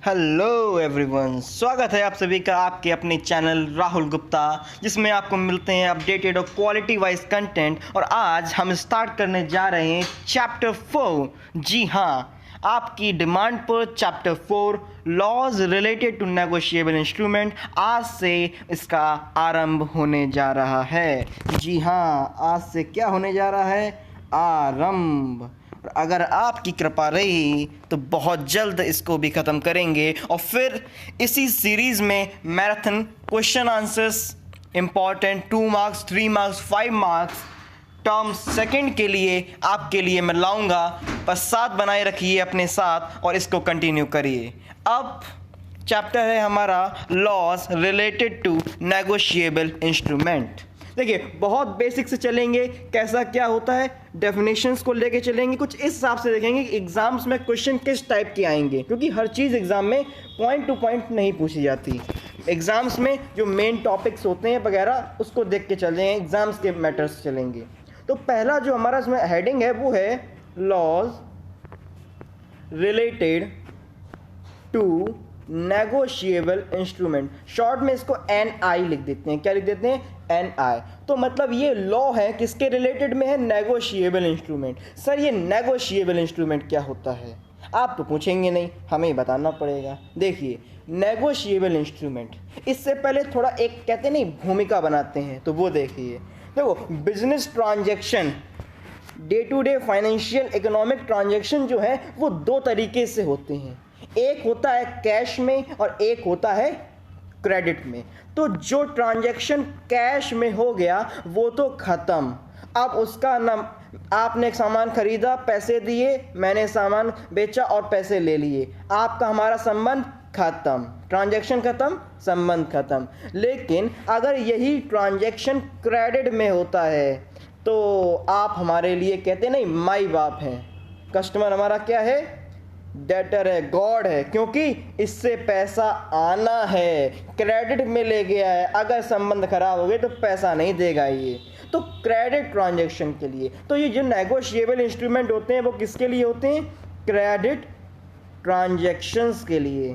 Hello everyone, स्वागत है आप सभी का आपके अपने चैनल राहुल गुप्ता, जिसमें आपको मिलते हैं अपडेटेड और क्वालिटी वाइज कंटेंट। और आज हम स्टार्ट करने जा रहे हैं चैप्टर 4। जी हाँ, आपकी डिमांड पर chapter 4 laws related to negotiable instrument आज से इसका आरंभ होने जा रहा है। जी हाँ, आज से क्या होने जा रहा है? आरंभ। अगर आपकी कृपा रही तो बहुत जल्द इसको भी ख़त्म करेंगे और फिर इसी सीरीज़ में marathon question answers important 2 marks 3 marks 5 marks term second के लिए आपके लिए मैं लाऊंगा। बस साथ बनाए रखिए अपने साथ और इसको कंटिन्यू करिए। अब चैप्टर है हमारा laws related to negotiable instrument. देखिए, बहुत बेसिक से चलेंगे, कैसा क्या होता है, डेफिनेशंस को लेके चलेंगे, कुछ इस हिसाब से देखेंगे कि एग्जाम्स में क्वेश्चन किस टाइप के आएंगे, क्योंकि हर चीज़ एग्जाम में पॉइंट टू पॉइंट नहीं पूछी जाती। एग्जाम्स में जो मेन टॉपिक्स होते हैं वगैरह उसको देख के चल जाएंगे, एग्जाम्स के मैटर्स चलेंगे। तो पहला जो हमारा इसमें हेडिंग है वो है laws related to negotiable instrument. Short में इसको NI लिख देते हैं। क्या लिख देते हैं? NI। तो मतलब ये लॉ है किसके रिलेटेड में है? Negotiable instrument. सर ये नेगोशिएबल इंस्ट्रूमेंट क्या होता है? आप तो पूछेंगे नहीं, हमें बताना पड़ेगा। देखिए, नेगोशिएबल इंस्ट्रूमेंट, इससे पहले थोड़ा एक कहते नहीं भूमिका बनाते हैं, तो वो देखिए। देखो, business transaction, day to day financial economic transaction जो है वो दो तरीके से होते हैं। एक होता है कैश में और एक होता है क्रेडिट में। तो जो ट्रांजैक्शन कैश में हो गया वो तो ख़त्म। अब उसका नाम, आपने एक सामान खरीदा, पैसे दिए, मैंने सामान बेचा और पैसे ले लिए, आपका हमारा संबंध खत्म, ट्रांजैक्शन खत्म, संबंध खत्म। लेकिन अगर यही ट्रांजैक्शन क्रेडिट में होता है तो आप हमारे लिए कहते नहीं माई बाप हैं। कस्टमर हमारा क्या है? डेटर है, गॉड है, क्योंकि इससे पैसा आना है, क्रेडिट में ले गया है। अगर संबंध खराब हो गए तो पैसा नहीं देगा ये। तो क्रेडिट ट्रांजैक्शन के लिए, तो ये जो नेगोशिएबल इंस्ट्रूमेंट होते हैं वो किसके लिए होते हैं? क्रेडिट ट्रांजैक्शंस के लिए।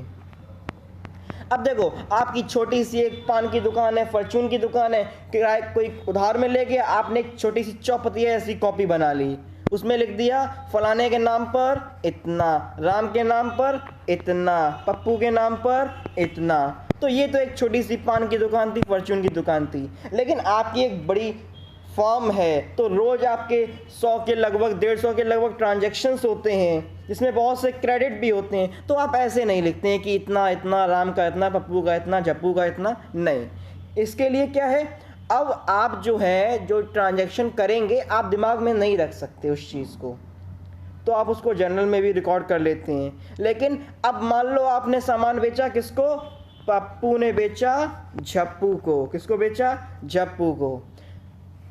अब देखो, आपकी छोटी सी एक पान की दुकान है, फॉर्चून की दुकान है, किराए कोई उधार में ले गया, आपने एक छोटी सी चौपतिया ऐसी कॉपी बना ली, उसमें लिख दिया फलाने के नाम पर इतना, राम के नाम पर इतना, पप्पू के नाम पर इतना। तो ये तो एक छोटी सी पान की दुकान थी, फॉर्चून की दुकान थी। लेकिन आपकी एक बड़ी फर्म है तो रोज़ आपके 100 के लगभग 150 के लगभग ट्रांजैक्शंस होते हैं, जिसमें बहुत से क्रेडिट भी होते हैं। तो आप ऐसे नहीं लिखते हैं कि इतना इतना, राम का इतना, पप्पू का इतना, झप्पू का इतना, नहीं। इसके लिए क्या है, अब आप जो है जो ट्रांजैक्शन करेंगे आप दिमाग में नहीं रख सकते उस चीज़ को, तो आप उसको जर्नल में भी रिकॉर्ड कर लेते हैं। लेकिन अब मान लो आपने सामान बेचा, किसको? पप्पू ने बेचा झप्पू को। किसको बेचा? झप्पू को।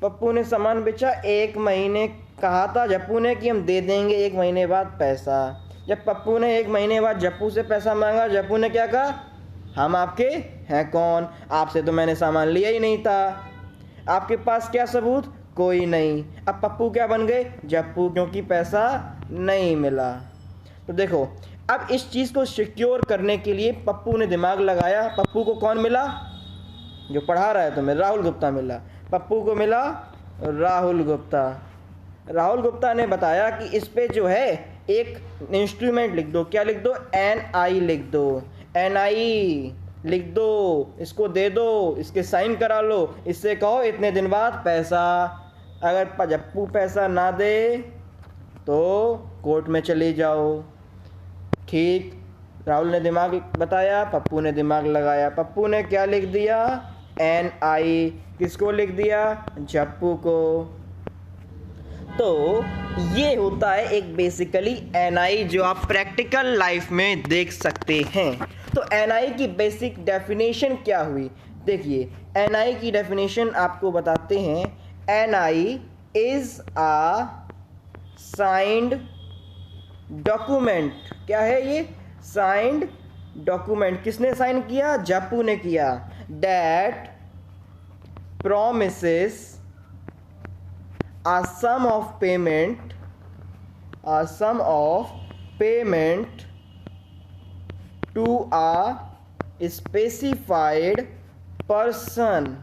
पप्पू ने सामान बेचा, 1 महीने कहा था झप्पू ने कि हम दे देंगे 1 महीने बाद पैसा। जब पप्पू ने 1 महीने बाद झप्पू से पैसा मांगा, झप्पू ने क्या कहा? हम आपके हैं कौन? आपसे तो मैंने सामान लिया ही नहीं था। आपके पास क्या सबूत? कोई नहीं। अब पप्पू क्या बन गए? झप्पू, क्योंकि पैसा नहीं मिला। तो देखो, अब इस चीज़ को सिक्योर करने के लिए पप्पू ने दिमाग लगाया। पप्पू को कौन मिला? जो पढ़ा रहा है तुम्हें, राहुल गुप्ता मिला। पप्पू को मिला राहुल गुप्ता। राहुल गुप्ता ने बताया कि इस पे जो है एक इंस्ट्रूमेंट लिख दो। क्या लिख दो? NI लिख दो। NI लिख दो, इसको दे दो, इसके साइन करा लो, इससे कहो इतने दिन बाद पैसा। अगर पप्पू पैसा ना दे तो कोर्ट में चले जाओ। ठीक, राहुल ने दिमाग बताया, पप्पू ने दिमाग लगाया। पप्पू ने क्या लिख दिया? NI। किसको लिख दिया? झप्पू को। तो ये होता है एक बेसिकली NI जो आप प्रैक्टिकल लाइफ में देख सकते हैं। तो NI की बेसिक डेफिनेशन क्या हुई? देखिए, NI की डेफिनेशन आपको बताते हैं। NI is a signed document. क्या है ये? Signed document. किसने साइन किया? झप्पू ने किया। That promises a sum of payment to a specified person.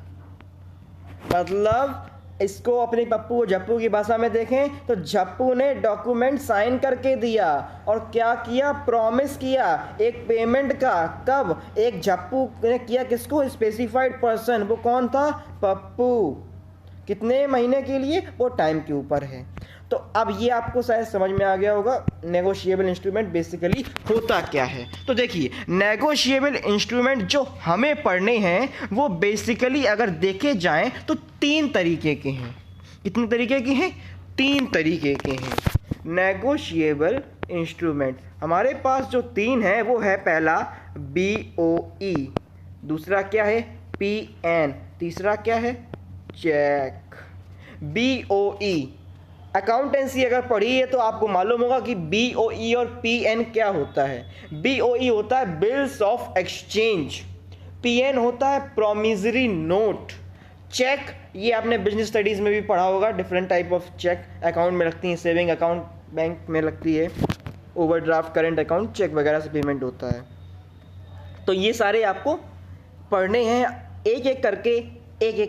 मतलब इसको अपने पप्पू झप्पू की भाषा में देखें तो झप्पू ने डॉक्यूमेंट साइन करके दिया और क्या किया, प्रॉमिस किया एक पेमेंट का। कब? एक झप्पू ने किया किसको? Specified person. वो कौन था? पप्पू। कितने महीने के लिए? वो टाइम के ऊपर है। तो अब ये आपको शायद समझ में आ गया होगा नेगोशिएबल इंस्ट्रूमेंट बेसिकली होता क्या है। तो देखिए, नेगोशिएबल इंस्ट्रूमेंट जो हमें पढ़ने हैं वो बेसिकली अगर देखे जाएं तो 3 तरीके के हैं। कितने तरीके के हैं? 3 तरीके के हैं नेगोशिएबल इंस्ट्रूमेंट। हमारे पास जो 3 है वो है, पहला BOE, दूसरा क्या है? PN, तीसरा क्या है? चेक। BOE अकाउंटेंसी अगर पढ़ी है तो आपको मालूम होगा कि BOE और PN क्या होता है। BOE होता है बिल्स ऑफ एक्सचेंज, PN होता है प्रोमिसरी नोट। चेक ये आपने बिजनेस स्टडीज़ में भी पढ़ा होगा, different type of cheque account में लगती हैं, सेविंग अकाउंट बैंक में लगती है, ओवरड्राफ्ट, करंट अकाउंट, चेक वगैरह से पेमेंट होता है। तो ये सारे आपको पढ़ने हैं, एक एक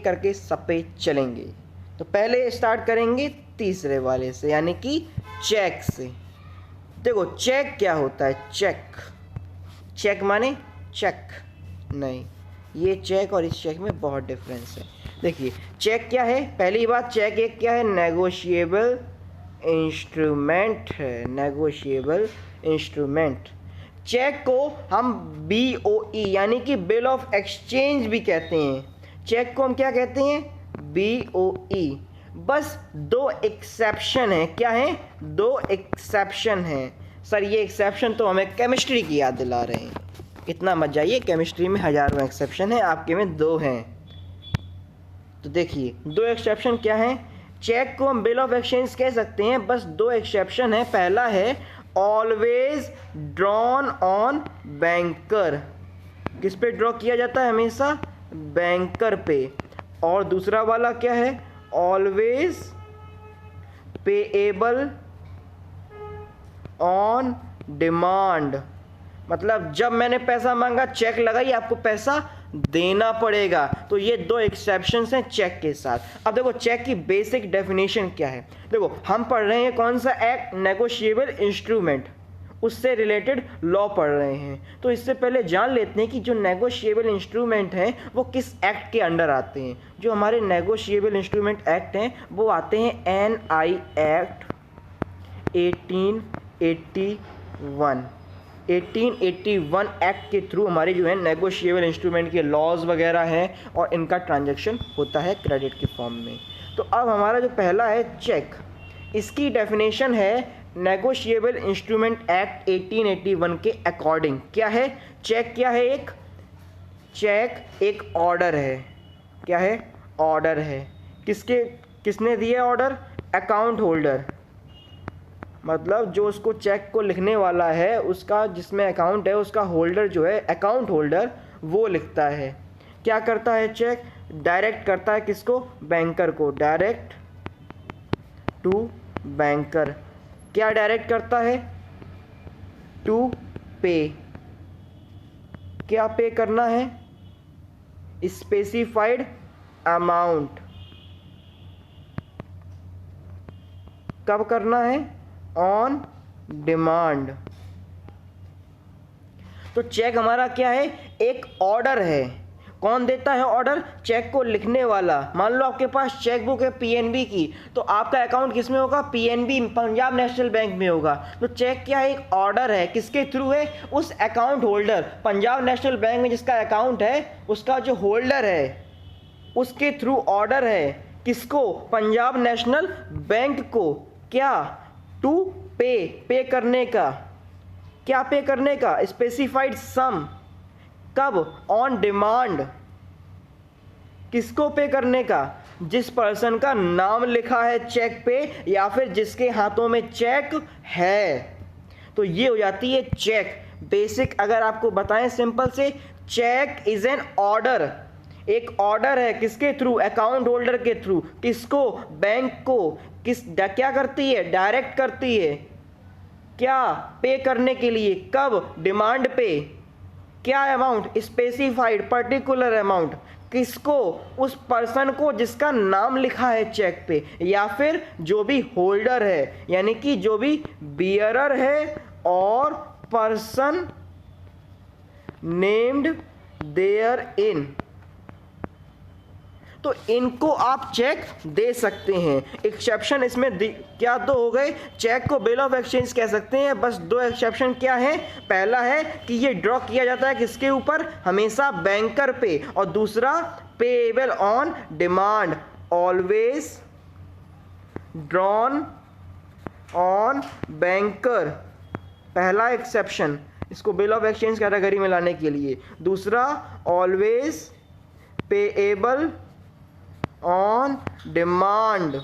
करके सब पे चलेंगे। तो पहले स्टार्ट करेंगे तीसरे वाले से, यानी कि चेक से। देखो चेक क्या होता है? चेक माने चेक नहीं, ये चेक और इस चेक में बहुत डिफरेंस है। देखिए चेक क्या है? पहली बात, चेक एक क्या है? नेगोशिएबल इंस्ट्रूमेंट है। Negotiable instrument. चेक को हम BOE यानी कि बिल ऑफ एक्सचेंज भी कहते हैं। चेक को हम क्या कहते हैं? BOE। बस 2 एक्सेप्शन है। क्या है? 2 एक्सेप्शन है। सर ये एक्सेप्शन तो हमें केमिस्ट्री की याद दिला रहे हैं, इतना मत जाइए, केमिस्ट्री में हजारों एक्सेप्शन है, आपके में 2 हैं। तो देखिए 2 एक्सेप्शन क्या है? चेक को हम बिल ऑफ एक्सचेंज कह सकते हैं, बस 2 एक्सेप्शन है। पहला है ऑलवेज ड्रॉन ऑन बैंकर, किस पे ड्रॉ किया जाता है? हमेशा बैंकर पे। और दूसरा वाला क्या है? ऑलवेज पेएबल ऑन डिमांड, मतलब जब मैंने पैसा मांगा, चेक लगाई, आपको पैसा देना पड़ेगा। तो ये 2 एक्सेप्शंस हैं चेक के साथ। अब देखो चेक की बेसिक डेफिनेशन क्या है। देखो हम पढ़ रहे हैं कौन सा एक्ट? नेगोशिएबल इंस्ट्रूमेंट, उससे रिलेटेड लॉ पढ़ रहे हैं। तो इससे पहले जान लेते हैं कि जो नेगोशिएबल इंस्ट्रूमेंट हैं वो किस एक्ट के अंडर आते हैं। जो हमारे नेगोशिएबल इंस्ट्रूमेंट एक्ट हैं वो आते हैं NI एक्ट 1881। 1881 एक्ट के थ्रू हमारे जो है नेगोशिएबल इंस्ट्रूमेंट के लॉज वगैरह हैं और इनका ट्रांजैक्शन होता है क्रेडिट के फॉर्म में। तो अब हमारा जो पहला है चेक, इसकी डेफिनेशन है नेगोशिएबल इंस्ट्रूमेंट एक्ट 1881 के अकॉर्डिंग। क्या है? चेक क्या है? चेक एक ऑर्डर है। क्या है? ऑर्डर है। किसने दिया ऑर्डर? अकाउंट होल्डर, मतलब जो उसको चेक को लिखने वाला है, उसका जिसमें अकाउंट है, उसका होल्डर जो है अकाउंट होल्डर, वो लिखता है। क्या करता है? चेक डायरेक्ट करता है किसको? बैंकर को। Direct to banker. क्या डायरेक्ट करता है? To pay. क्या पे करना है? Specified amount. कब करना है? On demand. तो चेक हमारा क्या है? एक ऑर्डर है। कौन देता है ऑर्डर? चेक को लिखने वाला। मान लो आपके पास चेक बुक है PNB की, तो आपका अकाउंट किस में होगा? PNB, पंजाब नेशनल बैंक में होगा। तो चेक क्या है? एक ऑर्डर है। किसके थ्रू है? उस account holder, Punjab national bank में जिसका अकाउंट है, उसका जो होल्डर है उसके थ्रू ऑर्डर है। किसको? पंजाब नेशनल बैंक को। क्या? टू पे करने का। क्या पे करने का? स्पेसिफाइड सम। कब? On demand. किसको पे करने का? जिस पर्सन का नाम लिखा है चेक पे या फिर जिसके हाथों में चेक है। तो ये हो जाती है चेक। बेसिक अगर आपको बताएं सिंपल से, चेक इज एन ऑर्डर। एक ऑर्डर है। किसके थ्रू? अकाउंट होल्डर के थ्रू। किसको? बैंक को। क्या करती है? डायरेक्ट करती है। क्या? पे करने के लिए। कब? डिमांड पे। क्या अमाउंट, स्पेसिफाइड पर्टिकुलर अमाउंट, किसको, उस पर्सन को जिसका नाम लिखा है चेक पे, या फिर जो भी होल्डर है यानी कि जो भी बियरर है, और पर्सन नेम्ड देयर इन। तो इनको आप चेक दे सकते हैं। एक्सेप्शन इसमें क्या दो हो गए, चेक को बिल ऑफ एक्सचेंज कह सकते हैं, बस दो एक्सेप्शन क्या है, पहला है कि ये ड्रॉ किया जाता है किसके ऊपर, हमेशा बैंकर पे, और दूसरा payable on demand, always drawn on banker, पहला एक्सेप्शन इसको बिल ऑफ एक्सचेंज कैटेगरी में लाने के लिए। दूसरा ऑलवेज पेएबल ऑन डिमांड।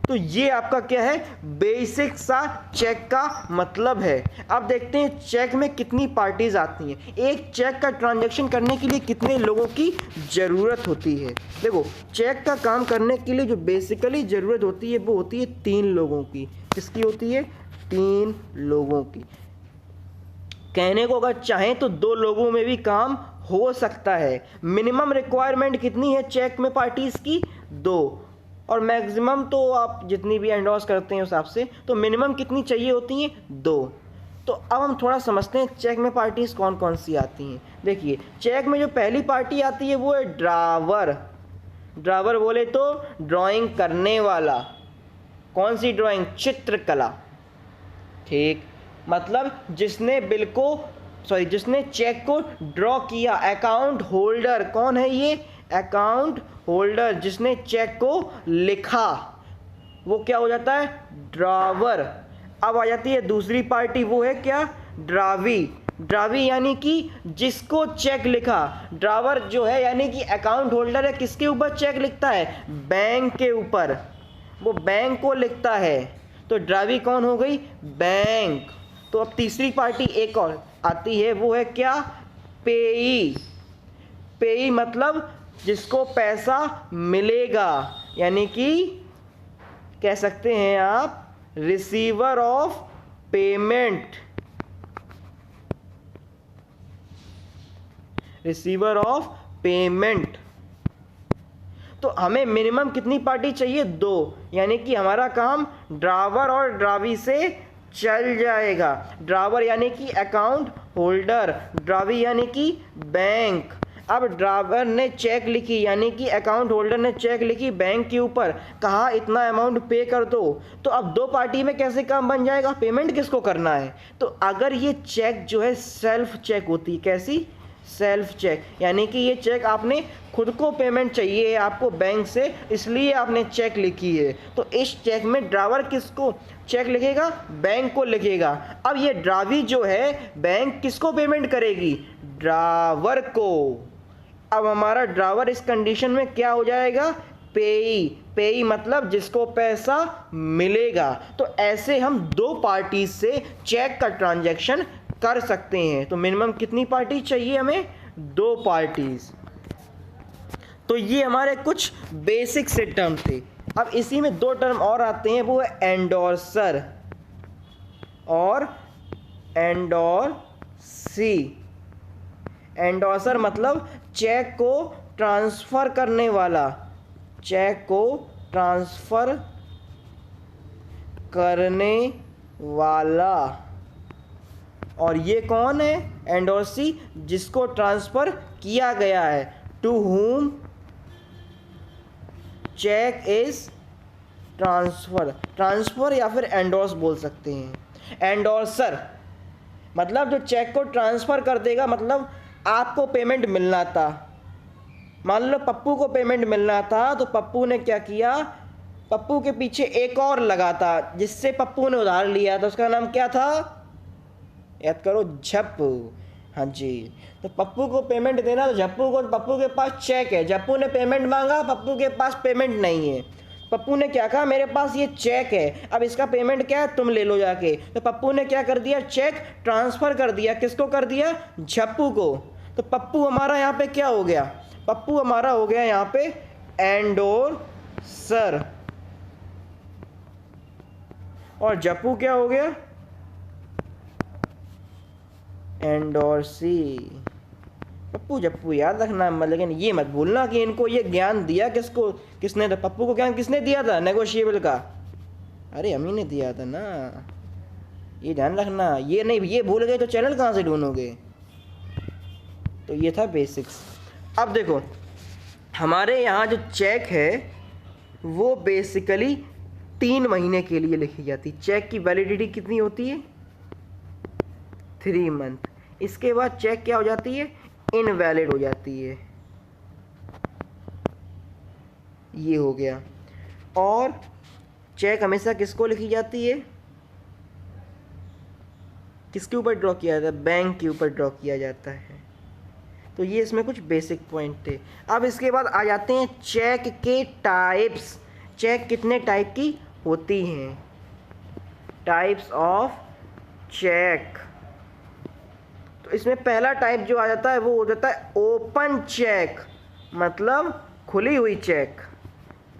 तो ये आपका क्या है, बेसिक सा चेक का मतलब है। अब देखते हैं चेक में कितनी पार्टीज आती हैं, एक चेक का ट्रांजैक्शन करने के लिए कितने लोगों की ज़रूरत होती है। देखो चेक का काम करने के लिए जो बेसिकली ज़रूरत होती है वो होती है 3 लोगों की। किसकी होती है, 3 लोगों की। कहने को अगर चाहें तो 2 लोगों में भी काम हो सकता है। मिनिमम रिक्वायरमेंट कितनी है चेक में पार्टीज की, 2, और मैक्सिमम तो आप जितनी भी एंडोर्स करते हैं उस हिसाब से, तो मिनिमम कितनी चाहिए होती हैं, 2। तो अब हम थोड़ा समझते हैं चेक में पार्टीज कौन कौन सी आती हैं। देखिए चेक में जो पहली पार्टी आती है वो है ड्रावर। ड्रावर बोले तो ड्राइंग करने वाला। कौन सी ड्राइंग, चित्रकला, ठीक, मतलब जिसने बिल को जिसने चेक को ड्रॉ किया। अकाउंट होल्डर कौन है, ये अकाउंट होल्डर जिसने चेक को लिखा, वो क्या हो जाता है, ड्रावर। अब आ जाती है दूसरी पार्टी, वो है क्या, ड्रावी। ड्रावी यानी कि जिसको चेक लिखा। ड्रावर जो है यानी कि अकाउंट होल्डर है, किसके ऊपर चेक लिखता है, बैंक के ऊपर, वो बैंक को लिखता है। तो ड्रावी कौन हो गई, बैंक। तो अब तीसरी पार्टी एक और आती है, वो है क्या, पेई। पेई मतलब जिसको पैसा मिलेगा, यानी कि कह सकते हैं आप receiver of payment. Receiver of payment. तो हमें मिनिमम कितनी पार्टी चाहिए, 2, यानी कि हमारा काम ड्रावर और ड्रावी से चल जाएगा। ड्रावर यानी कि अकाउंट होल्डर, ड्रावी यानी कि बैंक। अब ड्रावर ने चेक लिखी, यानी कि अकाउंट होल्डर ने चेक लिखी बैंक के ऊपर, कहा इतना अमाउंट पे कर दो। तो अब 2 पार्टी में कैसे काम बन जाएगा, पेमेंट किसको करना है। तो अगर ये चेक जो है सेल्फ चेक होती, कैसी, सेल्फ चेक, यानी कि ये चेक आपने खुद को पेमेंट चाहिए है आपको बैंक से, इसलिए आपने चेक लिखी है। तो इस चेक में ड्रावर किसको चेक लिखेगा, बैंक को लिखेगा। अब ये ड्रावी जो है बैंक किसको पेमेंट करेगी, ड्रावर को। अब हमारा ड्रावर इस कंडीशन में क्या हो जाएगा, पेई। पेई मतलब जिसको पैसा मिलेगा। तो ऐसे हम 2 पार्टी से चेक का ट्रांजैक्शन कर सकते हैं। तो मिनिमम कितनी पार्टी चाहिए हमें, 2 पार्टीज। तो ये हमारे कुछ बेसिक से टर्म थे। अब इसी में 2 टर्म और आते हैं, वो है एंडोर्सर और एंडोर्सी। एंडोर्सर मतलब चेक को ट्रांसफर करने वाला, चेक को ट्रांसफर करने वाला। और ये कौन है, एंडोर्सी, जिसको ट्रांसफर किया गया है, to whom cheque is transfer. Transfer या फिर एंडोर्स बोल सकते हैं। एंडोर्सर मतलब जो चेक को ट्रांसफर कर देगा, मतलब आपको पेमेंट मिलना था, मान लो पप्पू को पेमेंट मिलना था, तो पप्पू ने क्या किया, पप्पू के पीछे एक और लगा था जिससे पप्पू ने उधार लिया था, उसका नाम क्या था, याद करो, झप्पू। हाँ जी, तो पप्पू को पेमेंट देना, तो झप्पू को, पप्पू के पास चेक है, झप्पू ने पेमेंट मांगा, पप्पू के पास पेमेंट नहीं है। पप्पू ने क्या कहा, मेरे पास ये चेक है, अब इसका पेमेंट क्या है, तुम ले लो जाके। तो पप्पू ने क्या कर दिया, चेक ट्रांसफर कर दिया, किसको कर दिया, झप्पू को। तो पप्पू हमारा यहाँ पे क्या हो गया, पप्पू हमारा हो गया यहाँ पे एंडोर्सर, और झप्पू क्या हो गया, एंडोर्सी। पप्पू जप्पू याद रखना, लेकिन ये मत भूलना कि इनको ये ज्ञान दिया किसको, किसने, पप्पू को ज्ञान किसने दिया था नेगोशिएबल का? अरे अम्मी ने दिया था ना, ये ध्यान रखना। ये नहीं, ये भूल गए तो चैनल कहाँ से ढूंढोगे? तो ये था बेसिक्स। अब देखो हमारे यहाँ जो चेक है वो बेसिकली 3 महीने के लिए लिखी जाती। चेक की वैलिडिटी कितनी होती है? 3 मंथ। इसके बाद चेक क्या हो जाती है? इनवैलिड हो जाती है। ये हो गया। और चेक हमेशा किसको लिखी जाती है? किसके ऊपर ड्रॉ किया जाता है? बैंक के ऊपर ड्रॉ किया जाता है। तो ये इसमें कुछ बेसिक पॉइंट थे। अब इसके बाद आ जाते हैं चेक के टाइप्स। चेक कितने टाइप की होती हैं? Types of cheque. तो इसमें पहला टाइप जो आ जाता है वो हो जाता है ओपन चेक, मतलब खुली हुई चेक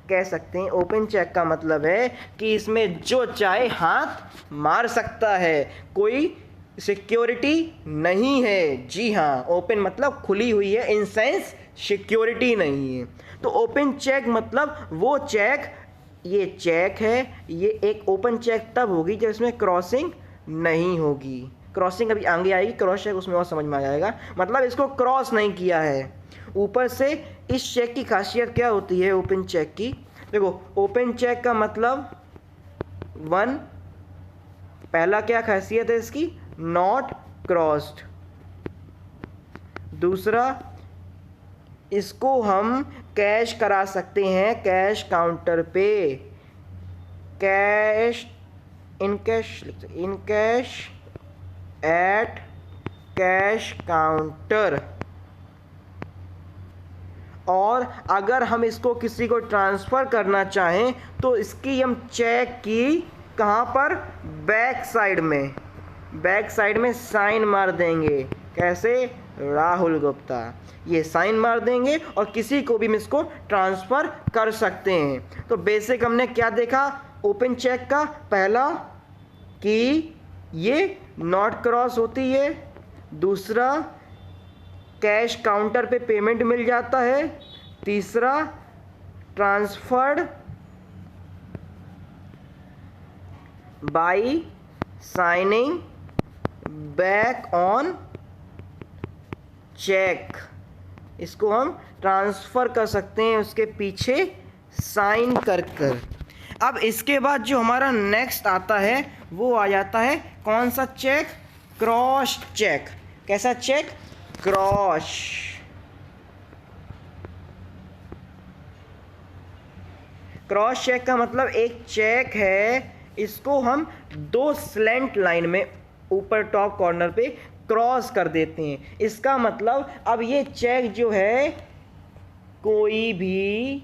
कह सकते हैं। ओपन चेक का मतलब है कि इसमें जो चाहे हाथ मार सकता है, कोई सिक्योरिटी नहीं है। जी हाँ, ओपन मतलब खुली हुई है, इन सेंस सिक्योरिटी नहीं है। तो ओपन चेक मतलब वो चेक, ये चेक है, ये एक ओपन चेक तब होगी जब इसमें क्रॉसिंग नहीं होगी। क्रॉसिंग अभी आगे आएगी, क्रॉस चेक उसमें और समझ में आ जाएगा। मतलब इसको क्रॉस नहीं किया है। ऊपर से इस चेक की खासियत क्या होती है ओपन चेक की? देखो ओपन चेक का मतलब 1, पहला क्या खासियत है इसकी? Not crossed. दूसरा, इसको हम कैश करा सकते हैं कैश काउंटर पे। Cash in cash at cash counter. और अगर हम इसको किसी को ट्रांसफ़र करना चाहें तो इसकी हम चेक की कहाँ पर? बैक साइड में साइन मार देंगे। कैसे? राहुल गुप्ता, ये साइन मार देंगे और किसी को भी हम इसको ट्रांसफ़र कर सकते हैं। तो बेसिक हमने क्या देखा ओपन चेक का? पहला कि ये नॉट क्रॉस होती है। दूसरा, कैश काउंटर पे पेमेंट मिल जाता है। तीसरा, transferred by signing back on cheque. इसको हम ट्रांसफ़र कर सकते हैं उसके पीछे साइन कर। अब इसके बाद जो हमारा नेक्स्ट आता है वो आ जाता है कौन सा चेक? Cross cheque. कैसा चेक? क्रॉस। क्रॉस चेक का मतलब एक चेक है, इसको हम 2 स्लेंट लाइन में ऊपर टॉप कॉर्नर पे क्रॉस कर देते हैं। इसका मतलब अब ये चेक जो है कोई भी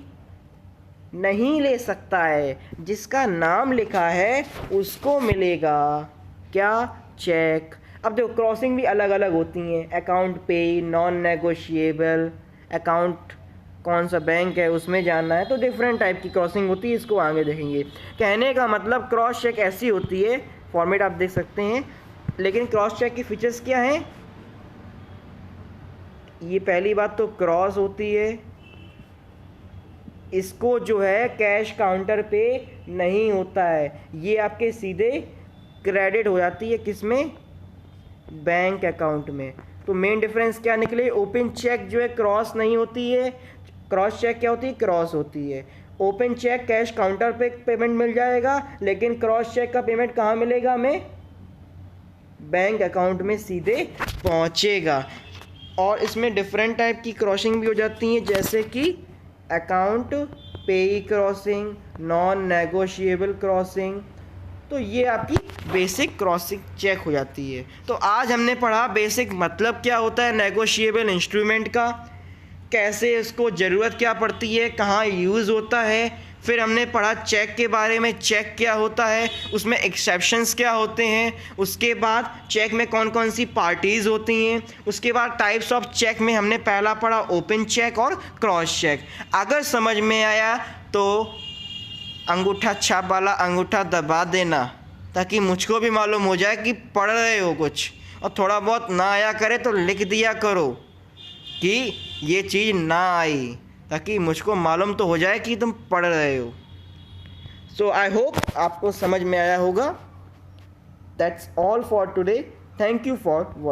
नहीं ले सकता है, जिसका नाम लिखा है उसको मिलेगा क्या? चेक। अब देखो क्रॉसिंग भी अलग अलग होती हैं। अकाउंट पे, नॉन नेगोशिएबल, अकाउंट कौन सा बैंक है उसमें जानना है तो डिफरेंट टाइप की क्रॉसिंग होती है, इसको आगे देखेंगे। कहने का मतलब क्रॉस चेक ऐसी होती है, फॉर्मेट आप देख सकते हैं। लेकिन क्रॉस चेक की फीचर्स क्या हैं? ये पहली बात तो क्रॉस होती है, इसको जो है कैश काउंटर पे नहीं होता है, ये आपके सीधे क्रेडिट हो जाती है किसमें? बैंक अकाउंट में। तो मेन डिफरेंस क्या निकले? ओपन चेक जो है क्रॉस नहीं होती है, क्रॉस चेक क्या होती है? क्रॉस होती है। ओपन चेक कैश काउंटर पे पेमेंट मिल जाएगा, लेकिन क्रॉस चेक का पेमेंट कहाँ मिलेगा हमें? बैंक अकाउंट में सीधे पहुँचेगा। और इसमें डिफरेंट टाइप की क्रॉसिंग भी हो जाती हैं, जैसे कि अकाउंट पेई क्रॉसिंग, नॉन नेगोशिएबल क्रॉसिंग। तो ये आपकी बेसिक क्रॉसिंग चेक हो जाती है। तो आज हमने पढ़ा बेसिक मतलब क्या होता है नेगोशिएबल इंस्ट्रूमेंट का, कैसे इसको ज़रूरत क्या पड़ती है, कहाँ यूज़ होता है। फिर हमने पढ़ा चेक के बारे में, चेक क्या होता है, उसमें एक्सेप्शंस क्या होते हैं। उसके बाद चेक में कौन कौन सी पार्टीज़ होती हैं। उसके बाद टाइप्स ऑफ चेक में हमने पहला पढ़ा ओपन चेक और क्रॉस चेक। अगर समझ में आया तो अंगूठा छाप वाला अंगूठा दबा देना, ताकि मुझको भी मालूम हो जाए कि पढ़ रहे हो कुछ। और थोड़ा बहुत ना आया करे तो लिख दिया करो कि ये चीज़ ना आई, ताकि मुझको मालूम तो हो जाए कि तुम पढ़ रहे हो। सो आई होप आपको समझ में आया होगा। That's all for today. Thank you for watching.